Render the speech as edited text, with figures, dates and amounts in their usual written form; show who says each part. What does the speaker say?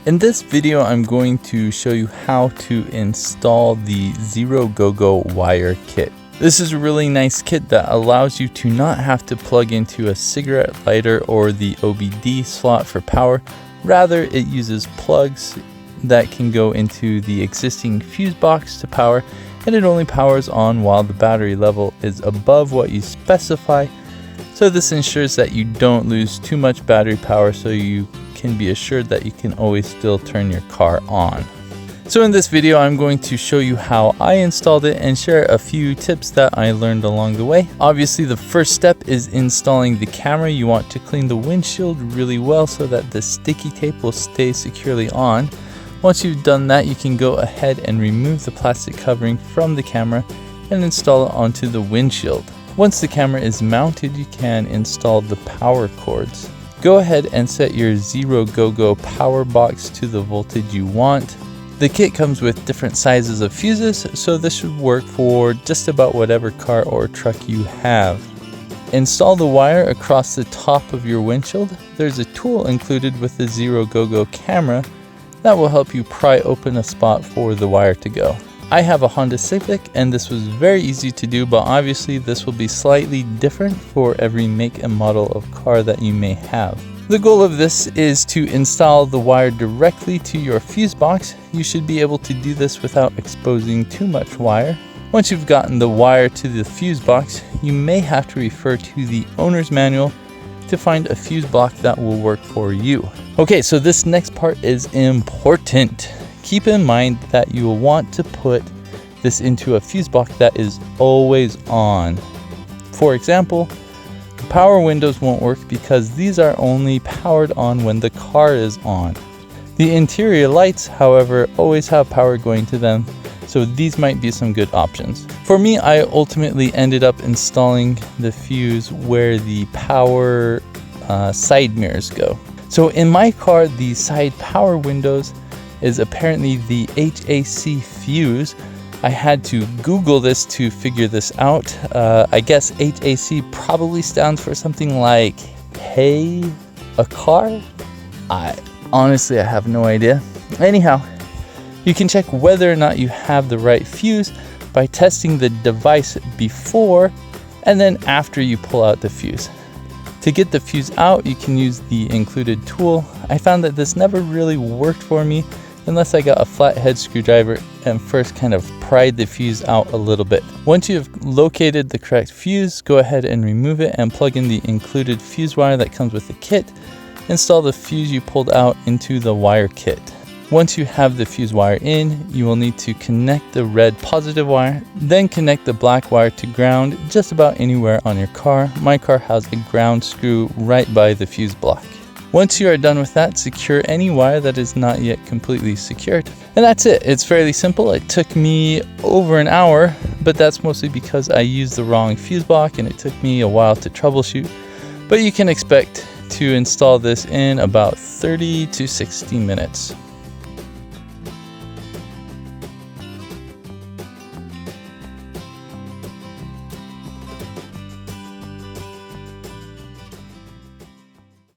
Speaker 1: In this video, I'm going to show you how to install the Zero Go-Go wire kit. This is a really nice kit that allows you to not have to plug into a cigarette lighter or the OBD slot for power. Rather, it uses plugs that can go into the existing fuse box to power, and it only powers on while the battery level is above what you specify. So this ensures that you don't lose too much battery power, so you can be assured that you can always still turn your car on. So in this video, I'm going to show you how I installed it and share a few tips that I learned along the way. Obviously, the first step is installing the camera. You want to clean the windshield really well so that the sticky tape will stay securely on. Once you've done that, you can go ahead and remove the plastic covering from the camera and install it onto the windshield. Once the camera is mounted, you can install the power cords. Go ahead and set your Zero Go-Go power box to the voltage you want. The kit comes with different sizes of fuses, so this should work for just about whatever car or truck you have. Install the wire across the top of your windshield. There's a tool included with the Zero Go-Go camera that will help you pry open a spot for the wire to go. I have a Honda Civic and this was very easy to do, but obviously this will be slightly different for every make and model of car that you may have. The goal of this is to install the wire directly to your fuse box. You should be able to do this without exposing too much wire. Once you've gotten the wire to the fuse box, you may have to refer to the owner's manual to find a fuse block that will work for you. Okay, so this next part is important. Keep in mind that you will want to put this into a fuse block that is always on. For example, the power windows won't work because these are only powered on when the car is on. The interior lights, however, always have power going to them, so these might be some good options. For me, I ultimately ended up installing the fuse where the power side mirrors go. So in my car, the side power windows is apparently the HAC fuse. I had to Google this to figure this out. I guess HAC probably stands for something like hey a car. I have no idea. Anyhow, you can check whether or not you have the right fuse by testing the device before and then after you pull out the fuse. To get the fuse out, you can use the included tool. I found that this never really worked for me unless I got a flathead screwdriver and first kind of pried the fuse out a little bit. Once you have located the correct fuse, go ahead and remove it and plug in the included fuse wire that comes with the kit. Install the fuse you pulled out into the wire kit. Once you have the fuse wire in, you will need to connect the red positive wire, then connect the black wire to ground just about anywhere on your car. My car has a ground screw right by the fuse block. Once you are done with that, secure any wire that is not yet completely secured. And that's it. It's fairly simple. It took me over an hour, but that's mostly because I used the wrong fuse block and it took me a while to troubleshoot. But you can expect to install this in about 30 to 60 minutes.